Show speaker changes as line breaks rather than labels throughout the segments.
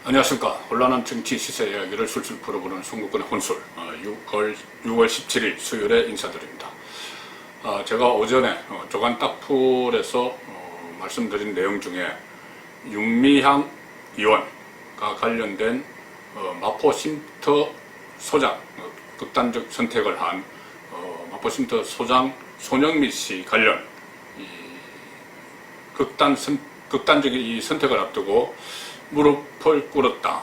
안녕하십니까. 혼란한 정치 시세 이야기를 술술 풀어보는 송국근의 혼술 6월 17일 수요일에 인사드립니다. 제가 오전에 조간 딱풀에서 말씀드린 내용 중에 윤미향 의원과 관련된 마포 쉼터 소장 극단적 선택을 한 마포 쉼터 소장 손영미 씨 관련 극단적인 이 선택을 앞두고 무릎을 꿇었다.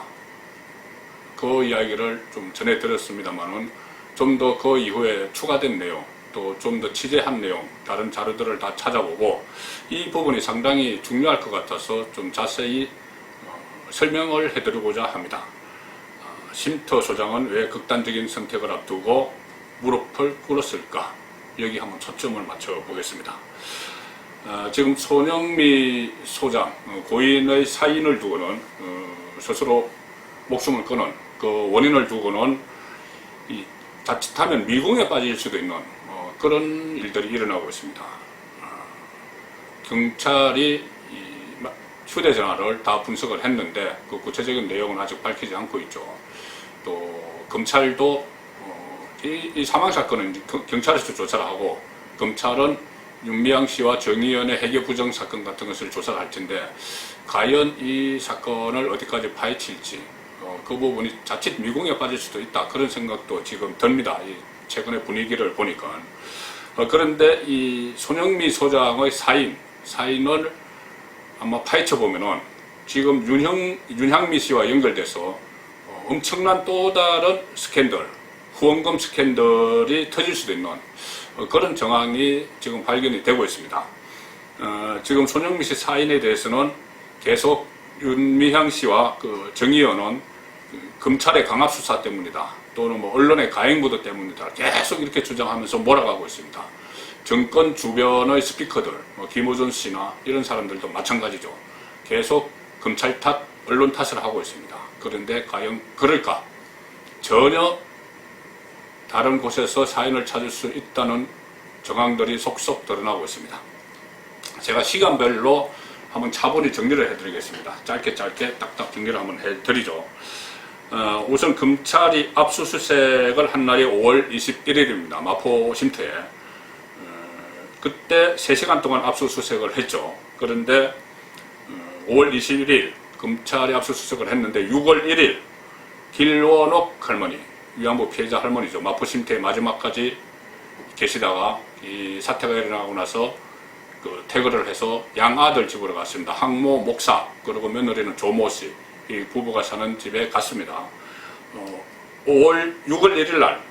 그 이야기를 좀 전해드렸습니다만은 좀 더 그 이후에 추가된 내용, 또 좀 더 취재한 내용, 다른 자료들을 다 찾아보고 이 부분이 상당히 중요할 것 같아서 좀 자세히 설명을 해드리고자 합니다. 쉼터 소장은 왜 극단적인 선택을 앞두고 무릎을 꿇었을까? 여기 한번 초점을 맞춰 보겠습니다. 지금 손영미 소장 고인의 사인을 두고는 스스로 목숨을 끊은 그 원인을 두고는 자칫하면 미궁에 빠질 수도 있는 그런 일들이 일어나고 있습니다. 경찰이 휴대전화를 다 분석을 했는데 그 구체적인 내용은 아직 밝히지 않고 있죠. 또 검찰도 이 사망사건은 경찰에서 조사를 하고 검찰은 윤미향 씨와 정의연의 회계 부정 사건 같은 것을 조사를 할 텐데 과연 이 사건을 어디까지 파헤칠지 그 부분이 자칫 미궁에 빠질 수도 있다, 그런 생각도 지금 듭니다. 이 최근의 분위기를 보니까. 그런데 이 손영미 소장의 사인을 아마 파헤쳐 보면은 지금 윤향미 씨와 연결돼서 엄청난 또 다른 스캔들, 후원금 스캔들이 터질 수도 있는 그런 정황이 지금 발견이 되고 있습니다. 지금 손영미 씨 사인에 대해서는 계속 윤미향 씨와 그 정의연은 검찰의 강압수사 때문이다, 또는 뭐 언론의 가행보도 때문이다, 계속 이렇게 주장하면서 몰아가고 있습니다. 정권 주변의 스피커들, 김호준 씨나 이런 사람들도 마찬가지죠. 계속 검찰 탓, 언론 탓을 하고 있습니다. 그런데 과연 그럴까? 전혀 다른 곳에서 사인을 찾을 수 있다는 정황들이 속속 드러나고 있습니다. 제가 시간별로 한번 차분히 정리를 해드리겠습니다. 짧게 딱딱 정리를 한번 해드리죠. 우선 검찰이 압수수색을 한 날이 5월 21일입니다. 마포 쉼터에. 그때 3시간 동안 압수수색을 했죠. 그런데 5월 21일 검찰이 압수수색을 했는데 6월 1일 길원옥 할머니, 위안부 피해자 할머니죠. 마포 쉼터에 마지막까지 계시다가 이 사태가 일어나고 나서 그 퇴거를 해서 양아들 집으로 갔습니다. 항모 목사, 그리고 며느리는 조모 씨, 이 부부가 사는 집에 갔습니다. 6월 1일 날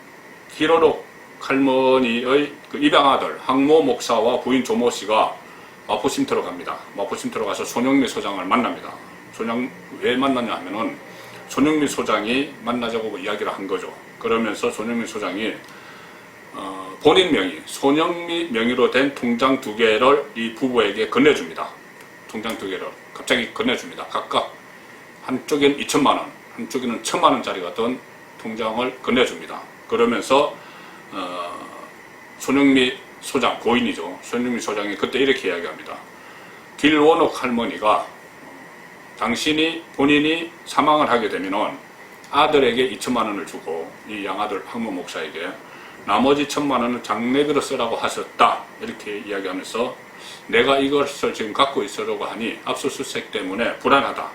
길원옥 할머니의 그 입양아들 항모 목사와 부인 조모 씨가 마포 쉼터로 갑니다. 마포 쉼터로 가서 손영미 소장을 만납니다. 왜 만났냐 하면은 손영미 소장이 만나자고 이야기를 한 거죠. 그러면서 손영미 소장이 본인 명의, 손영미 명의로 된 통장 2개를 이 부부에게 건네줍니다. 통장 2개를 갑자기 건네줍니다. 각각 한쪽엔 2천만 원, 한쪽에는 1,000만 원짜리가 든 통장을 건네줍니다. 그러면서 손영미 소장, 고인이죠. 손영미 소장이 그때 이렇게 이야기합니다. 길원옥 할머니가 본인이 사망을 하게 되면은 아들에게 2천만 원을 주고 이 양아들 항모 목사에게 나머지 1,000만 원은 장례비로 쓰라고 하셨다, 이렇게 이야기하면서 내가 이것을 지금 갖고 있으려고 하니 압수수색 때문에 불안하다.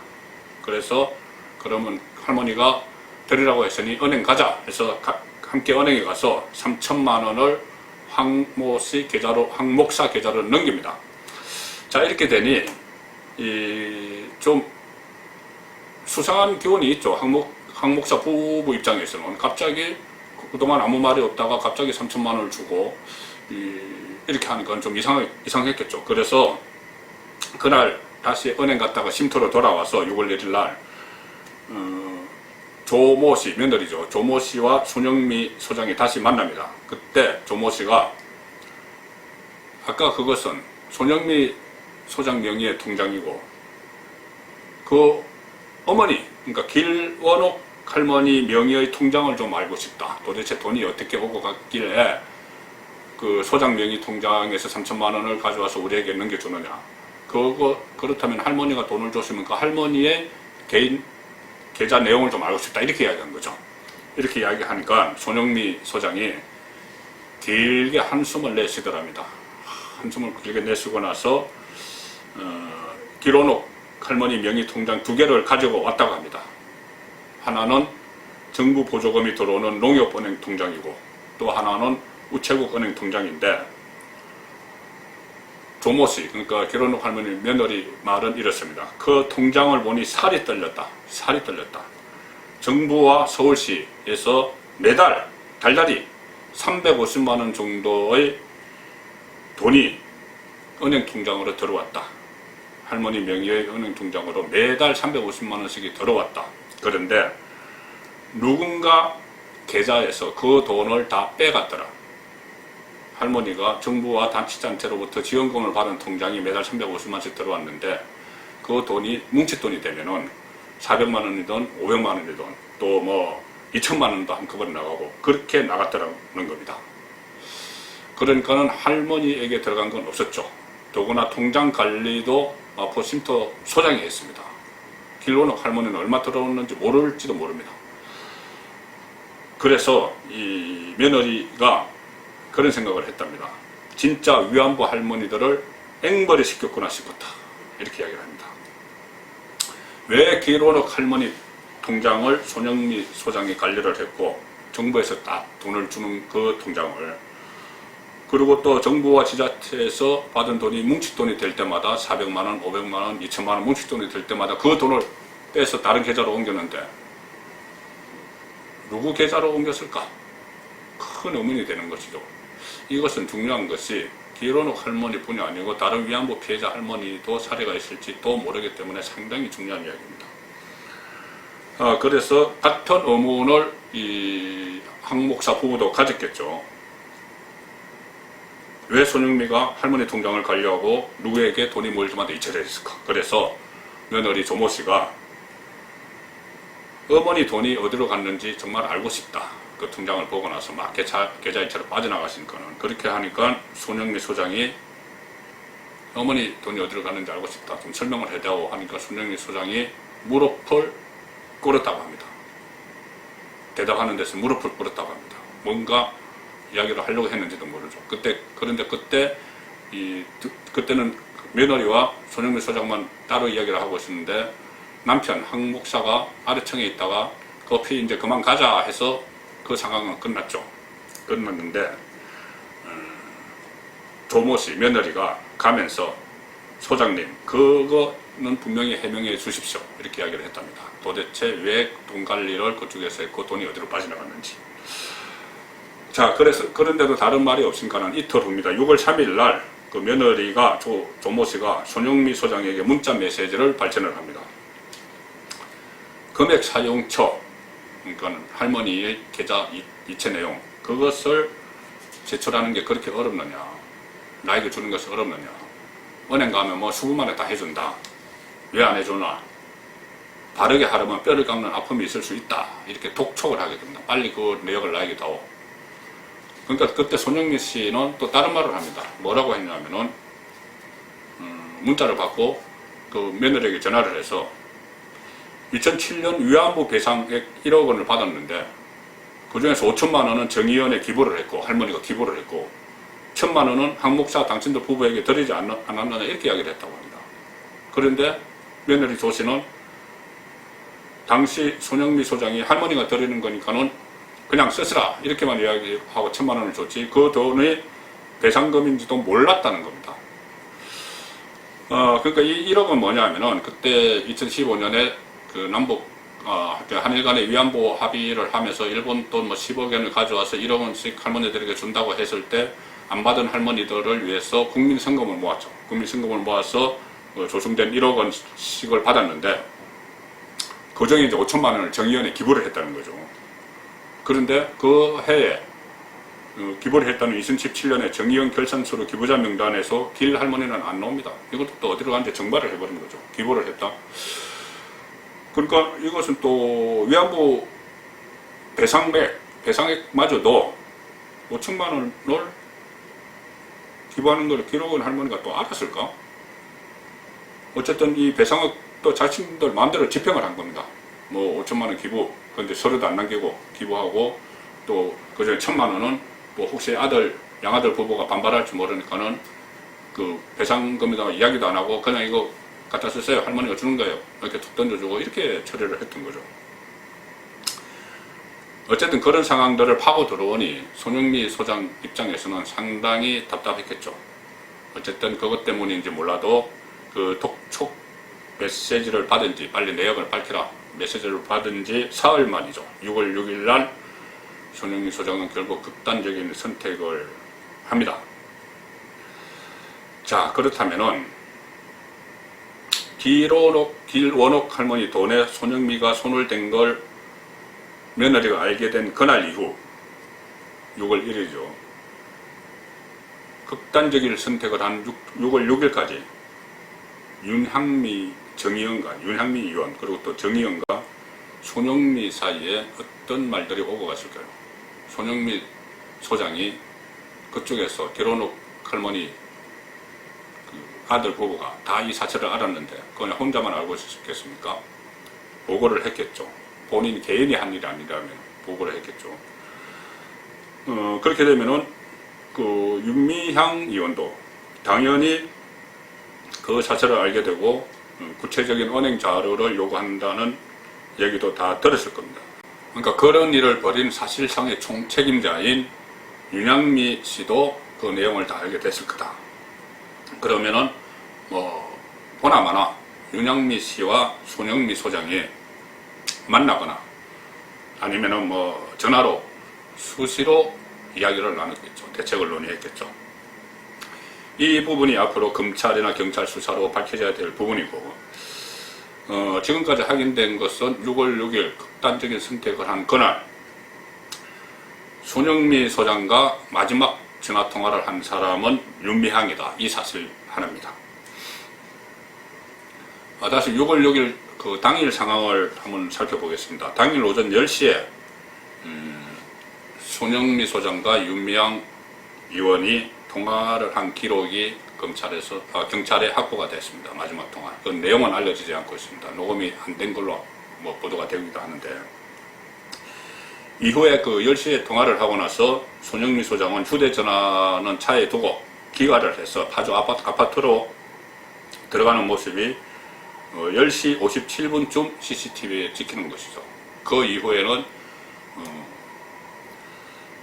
그래서 그러면 할머니가 드리라고 했으니 은행 가자 해서 함께 은행에 가서 3,000만 원을 황 목사 계좌로 넘깁니다. 자, 이렇게 되니 좀 수상한 기운이 있죠. 황 목사 부부 입장에서는 갑자기 그동안 아무 말이 없다가 갑자기 3,000만 원을 주고 이렇게 하는 건 좀 이상했겠죠. 그래서 그날 다시 은행 갔다가 쉼터로 돌아와서 6월 1일 날 조모 씨, 며느리죠. 조모 씨와 손영미 소장이 다시 만납니다. 그때 조모 씨가 아까 그것은 손영미 소장 명의의 통장이고 그 어머니, 그러니까 길원옥 할머니 명의의 통장을 좀 알고 싶다. 도대체 돈이 어떻게 오고 갔길래 그 소장 명의 통장에서 3,000만 원을 가져와서 우리에게 넘겨주느냐. 그렇다면 할머니가 돈을 줬으면 그 할머니의 개인 계좌 내용을 좀 알고 싶다 이렇게 이야기한 거죠. 이렇게 이야기하니까 손영미 소장이 길게 한숨을 내쉬더랍니다. 한숨을 길게 내쉬고 나서 길원옥 할머니 명의 통장 2개를 가지고 왔다고 합니다. 하나는 정부 보조금이 들어오는 농협은행 통장이고 또 하나는 우체국 은행 통장인데 조모씨, 그러니까 길원옥 할머니 며느리 말은 이렇습니다. 그 통장을 보니 살이 떨렸다. 살이 떨렸다. 정부와 서울시에서 매달 달달이 350만 원 정도의 돈이 은행 통장으로 들어왔다. 할머니 명의의 은행 통장으로 매달 350만 원씩이 들어왔다. 그런데 누군가 계좌에서 그 돈을 다 빼갔더라. 할머니가 정부와 단체로부터 지원금을 받은 통장이 매달 350만 원씩 들어왔는데 그 돈이 뭉칫돈이 되면은 400만 원이든 500만 원이든 또 뭐 2천만 원도 한꺼번에 나가고 그렇게 나갔더라는 겁니다. 그러니까는 할머니에게 들어간 건 없었죠. 더구나 통장 관리도 마포 쉼터 소장이 했습니다. 길원옥 할머니는 얼마 들어오는지 모를지도 모릅니다. 그래서 이 며느리가 그런 생각을 했답니다. 진짜 위안부 할머니들을 앵벌이 시켰구나 싶었다. 이렇게 이야기를 합니다. 왜 길원옥 할머니 통장을 손영미 소장이 관리를 했고 정부에서 딱 돈을 주는 그 통장을 그리고 또 정부와 지자체에서 받은 돈이 뭉칫돈이 될 때마다 400만 원, 500만 원, 2천만 원 뭉칫돈이 될 때마다 그 돈을 빼서 다른 계좌로 옮겼는데 누구 계좌로 옮겼을까? 큰 의문이 되는 것이죠. 이것은 중요한 것이 길원옥 할머니뿐이 아니고 다른 위안부 피해자 할머니도 사례가 있을지 또 모르기 때문에 상당히 중요한 이야기입니다. 그래서 같은 의문을 이 항목사 부부도 가졌겠죠. 왜 손영미가 할머니 통장을 관리하고 누구에게 돈이 모일 때마다 이체를 했을까? 그래서 며느리 조모씨가 어머니 돈이 어디로 갔는지 정말 알고 싶다. 그 통장을 보고 나서 막 계좌 이체로 빠져나가시니까는 그렇게 하니까 손영미 소장이 어머니 돈이 어디로 갔는지 알고 싶다. 좀 설명을 해다오 하니까 손영미 소장이 무릎을 꿇었다고 합니다. 대답하는 데서 무릎을 꿇었다고 합니다. 뭔가 이야기를 하려고 했는지도 모르죠. 그런데 그때는 며느리와 손영미 소장만 따로 이야기를 하고 있었는데 남편 황 목사가 아래층에 있다가 커피 이제 그만 가자 해서 그 상황은 끝났죠. 끝났는데 조모씨 며느리가 가면서 소장님 그거는 분명히 해명해 주십시오. 이렇게 이야기를 했답니다. 도대체 왜 돈 관리를 그쪽에서 했고 돈이 어디로 빠져나갔는지. 자, 그런데도 다른 말이 없으니까는 이틀 후입니다. 6월 3일 날 그 며느리가 조모씨가 손영미 소장에게 문자 메시지를 발견을 합니다. 금액 사용처, 그러니까 할머니의 계좌 이체 내용, 그것을 제출하는 게 그렇게 어렵느냐, 나에게 주는 것이 어렵느냐, 은행 가면 뭐 수분 만에 다 해준다, 왜 안 해주나, 바르게 하려면 뼈를 깎는 아픔이 있을 수 있다, 이렇게 독촉을 하게 됩니다. 빨리 그 내역을 나에게 다오. 그러니까 그때 손영미 씨는 또 다른 말을 합니다. 뭐라고 했냐면은 문자를 받고 그 며느리에게 전화를 해서 2007년 위안부 배상액 1억 원을 받았는데 그 중에서 5천만 원은 정의원에 기부를 했고 할머니가 기부를 했고 1천만 원은 황 목사 당신들 부부에게 드리지 않았느냐 이렇게 이야기를 했다고 합니다. 그런데 며느리 조 씨는 당시 손영미 소장이 할머니가 드리는 거니까는 그냥 쓰시라 이렇게만 이야기하고 1천만 원을 줬지 그 돈이 배상금인지도 몰랐다는 겁니다. 그러니까 이 1억은 뭐냐면은 그때 2015년에 그 남북 한일 간의 위안부 합의를 하면서 일본 돈 뭐 10억 원을 가져와서 1억 원씩 할머니들에게 준다고 했을 때 안 받은 할머니들을 위해서 국민성금을 모았죠. 국민성금을 모아서 조성된 1억 원씩을 받았는데 그 중에 이제 5천만 원을 정의원에 기부를 했다는 거죠. 그런데 그 해에 기부를 했다는 2017년에 정의원 결산서로 기부자 명단에서 길 할머니는 안 나옵니다. 이것도 또 어디로 갔는지 정발을 해버린 거죠. 기부를 했다. 그러니까 이것은 또 위안부 배상액마저도 5천만 원을 기부하는 걸 기록은 할머니가 또 알았을까? 어쨌든 이 배상액도 자신들 마음대로 집행을 한 겁니다. 뭐 5천만 원 기부, 근데 서류도 안 남기고 기부하고, 또 그중에 1,000만 원은 뭐 혹시 양아들 부부가 반발할지 모르니까는 그 배상금이다 이야기도 안 하고 그냥 이거 갖다 쓰세요, 할머니가 주는 거예요, 이렇게 툭 던져주고 이렇게 처리를 했던 거죠. 어쨌든 그런 상황들을 파고 들어오니 손영미 소장 입장에서는 상당히 답답했겠죠. 어쨌든 그것 때문인지 몰라도 그 톡 메시지를 받은지, 빨리 내역을 밝히라 메시지를 받은지 사흘 만이죠. 6월 6일 날 손영미 소장은 결국 극단적인 선택을 합니다. 자, 그렇다면은 길원옥 할머니 돈에 손영미가 손을 댄 걸 며느리가 알게 된 그날 이후 6월 1일이죠. 극단적인 선택을 한 6월 6일까지 윤향미 의원, 그리고 또 정의원과 손영미 사이에 어떤 말들이 오고 갔을까요? 손영미 소장이 그쪽에서 길원옥 할머니 그 아들 부부가 다 이 사실을 알았는데 그냥 혼자만 알고 있었겠습니까? 보고를 했겠죠. 본인 개인이 한 일이 아니라면 보고를 했겠죠. 그렇게 되면은 그 윤미향 의원도 당연히 그 사실을 알게 되고 구체적인 은행 자료를 요구한다는 얘기도 다 들었을 겁니다. 그러니까 그런 일을 벌인 사실상의 총책임자인 윤향미 씨도 그 내용을 다 알게 됐을 거다. 그러면은 뭐 보나마나 윤향미 씨와 손영미 소장이 만나거나 아니면은 뭐 전화로 수시로 이야기를 나눴겠죠. 대책을 논의했겠죠. 이 부분이 앞으로 검찰이나 경찰 수사로 밝혀져야 될 부분이고, 지금까지 확인된 것은 6월 6일 극단적인 선택을 한 그날 손영미 소장과 마지막 전화통화를 한 사람은 윤미향이다, 이 사실 하나입니다. 다시 6월 6일 그 당일 상황을 한번 살펴보겠습니다. 당일 오전 10시에 손영미 소장과 윤미향 의원이 통화를 한 기록이 경찰에 확보가 됐습니다. 마지막 통화. 그 내용은 알려지지 않고 있습니다. 녹음이 안 된 걸로 뭐 보도가 되기도 하는데, 이후에 그 10시에 통화를 하고 나서 손영미 소장은 휴대전화는 차에 두고 기가를 해서 파주 아파트로 들어가는 모습이 10시 57분쯤 CCTV에 찍히는 것이죠. 그 이후에는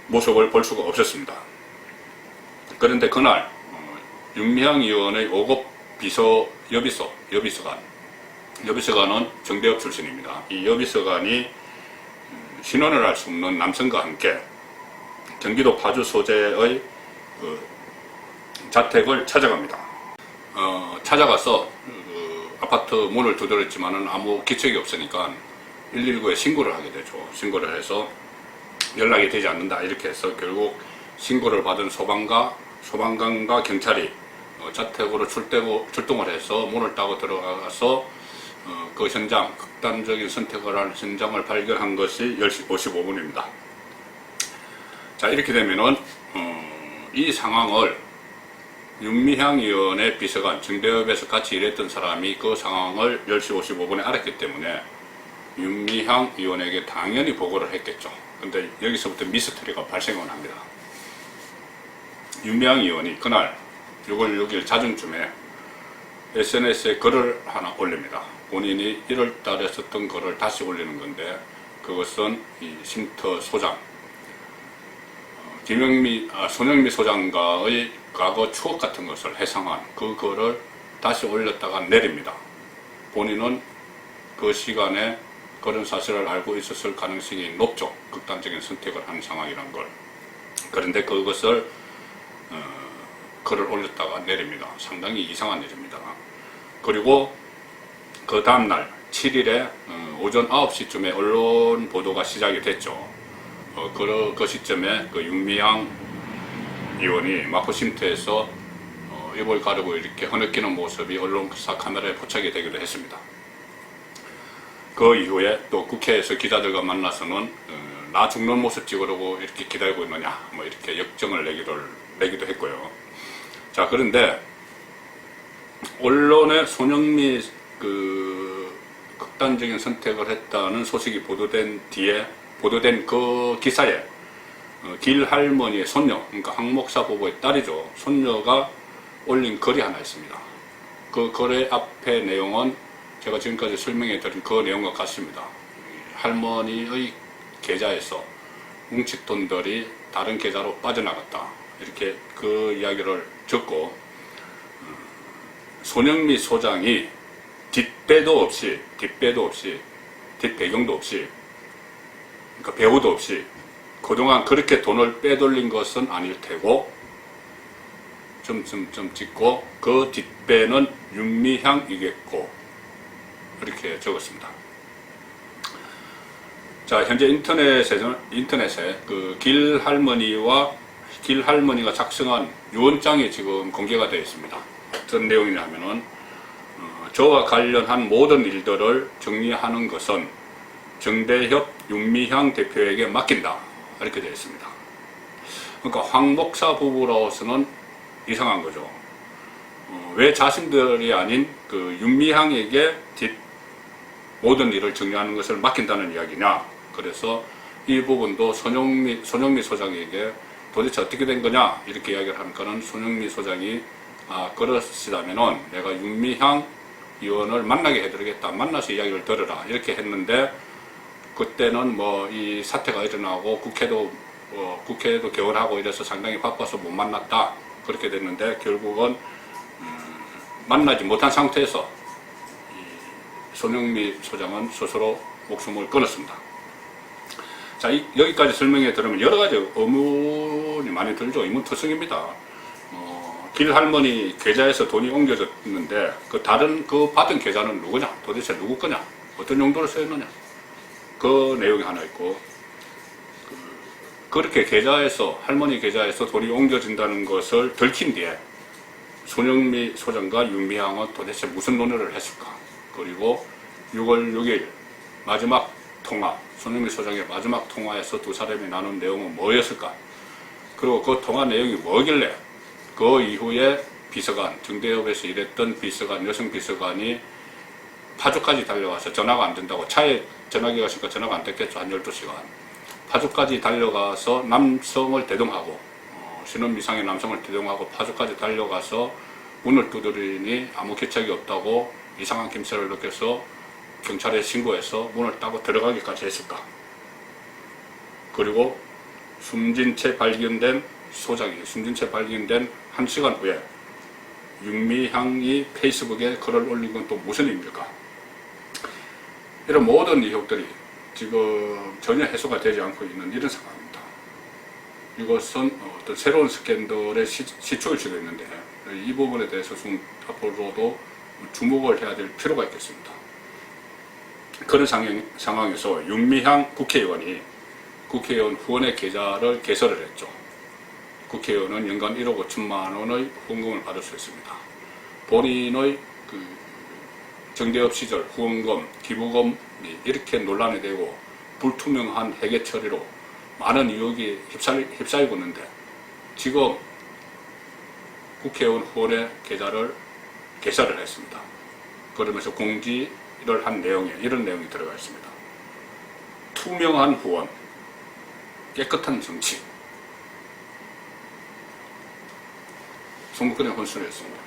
모습을 볼 수가 없었습니다. 그런데 그날 윤미향 의원의 5급 여비서관은 정대협 출신입니다. 이 여비서관이 신원을 알 수 없는 남성과 함께 경기도 파주 소재의 그 자택을 찾아갑니다. 찾아가서 아파트 문을 두드렸지만은 아무 기척이 없으니까 119에 신고를 하게 되죠. 신고를 해서 연락이 되지 않는다 이렇게 해서 결국 신고를 받은 소방관과 경찰이 자택으로 출동을 해서 문을 따고 들어가서 그 현장, 극단적인 선택을 한 현장을 발견한 것이 10시 55분입니다. 자, 이렇게 되면은 이 상황을 윤미향 의원의 비서관, 정대협에서 같이 일했던 사람이 그 상황을 10시 55분에 알았기 때문에 윤미향 의원에게 당연히 보고를 했겠죠. 근데 여기서부터 미스터리가 발생을 합니다. 윤미향 의원이 그날 6월 6일 자정쯤에 SNS에 글을 하나 올립니다. 본인이 1월달에 썼던 글을 다시 올리는 건데, 그것은 이 쉼터 소장 손영미 소장과의 과거 추억 같은 것을 회상한 그 글을 다시 올렸다가 내립니다. 본인은 그 시간에 그런 사실을 알고 있었을 가능성이 높죠. 극단적인 선택을 한 상황이란 걸. 그런데 그것을 글을 올렸다가 내립니다. 상당히 이상한 일입니다. 그리고 그 다음날 7일에 오전 9시쯤에 언론 보도가 시작이 됐죠. 그 시점에 그 윤미향 의원이 마포 쉼터에서 입을 가르고 이렇게 흐느끼는 모습이 언론사 카메라에 포착이 되기도 했습니다. 그 이후에 또 국회에서 기자들과 만나서는 나 죽는 모습 찍으려고 이렇게 기다리고 있느냐, 뭐 이렇게 역정을 내기도 했고요. 자, 그런데 언론의 손영미 그 극단적인 선택을 했다는 소식이 보도된 뒤에 보도된 그 기사에 길할머니의 손녀, 그러니까 황 목사 부부의 딸이죠. 손녀가 올린 글이 하나 있습니다. 그 글의 앞에 내용은 제가 지금까지 설명해 드린 그 내용과 같습니다. 할머니의 계좌에서 뭉칫돈들이 다른 계좌로 빠져나갔다. 이렇게 그 이야기를 적고, 손영미 소장이 뒷배도 없이, 뒷배경도 없이, 그러니까 배우도 없이 그동안 그렇게 돈을 빼돌린 것은 아닐 테고, 점점점 찍고, 그 뒷배는 윤미향이겠고, 이렇게 적었습니다. 자, 현재 인터넷에 그 길할머니가 작성한 유언장이 지금 공개가 되어 있습니다. 어떤 내용이냐면은, 저와 관련한 모든 일들을 정리하는 것은 정대협 윤미향 대표에게 맡긴다. 이렇게 되어 있습니다. 그러니까 황 목사 부부로서는 이상한 거죠. 왜 자신들이 아닌 그 윤미향에게 모든 일을 정리하는 것을 맡긴다는 이야기냐. 그래서 이 부분도 손영미 소장에게 도대체 어떻게 된 거냐 이렇게 이야기를 하니까는 손영미 소장이 그러시다면은 내가 윤미향 의원을 만나게 해드리겠다. 만나서 이야기를 들으라. 이렇게 했는데, 그때는 뭐 이 사태가 일어나고 국회도 개원하고 이래서 상당히 바빠서 못 만났다. 그렇게 됐는데, 결국은 만나지 못한 상태에서 손영미 소장은 스스로 목숨을 끊었습니다. 자, 여기까지 설명해 드리면 여러 가지 의문이 많이 들죠. 의문투성입니다. 길할머니 계좌에서 돈이 옮겨졌는데 그 받은 계좌는 누구냐? 도대체 누구 거냐? 어떤 용도로 쓰였느냐? 그 내용이 하나 있고, 그렇게 할머니 계좌에서 돈이 옮겨진다는 것을 들킨 뒤에 손영미 소장과 윤미향은 도대체 무슨 논의를 했을까? 그리고 6월 6일 마지막 통화, 손영미 소장의 마지막 통화에서 두 사람이 나눈 내용은 뭐였을까? 그리고 그 통화 내용이 뭐길래 그 이후에 비서관, 정대협에서 일했던 비서관, 여성 비서관이 파주까지 달려가서 전화가 안 된다고, 차에 전화기가 있으니까 전화가 안 됐겠죠. 한 12시간. 파주까지 달려가서 남성을 대동하고, 신원미상의 남성을 대동하고 파주까지 달려가서 문을 두드리니 아무 개척이 없다고 이상한 김새를 느껴서 경찰에 신고해서 문을 따고 들어가기까지 했을까? 그리고 숨진 채 발견된 1시간 후에 윤미향이 페이스북에 글을 올린 건 또 무슨 의미일까? 이런 모든 의혹들이 지금 전혀 해소가 되지 않고 있는 이런 상황입니다. 이것은 어떤 새로운 스캔들의 시초일 수도 있는데, 이 부분에 대해서 좀 앞으로도 주목을 해야 될 필요가 있겠습니다. 그런 상황에서 윤미향 국회의원이 국회의원 후원의 계좌를 개설을 했죠. 국회의원은 연간 1억 5천만 원의 후원금을 받을 수 있습니다. 본인의 정대협 시절 후원금, 기부금이 이렇게 논란이 되고 불투명한 회계 처리로 많은 의혹이 휩싸이고 있는데, 지금 국회의원 후원의 계좌를 개설을 했습니다. 그러면서 공지를 한 내용에 이런 내용이 들어가 있습니다. 투명한 후원, 깨끗한 정치. 송구권의 혼수를 했습니다.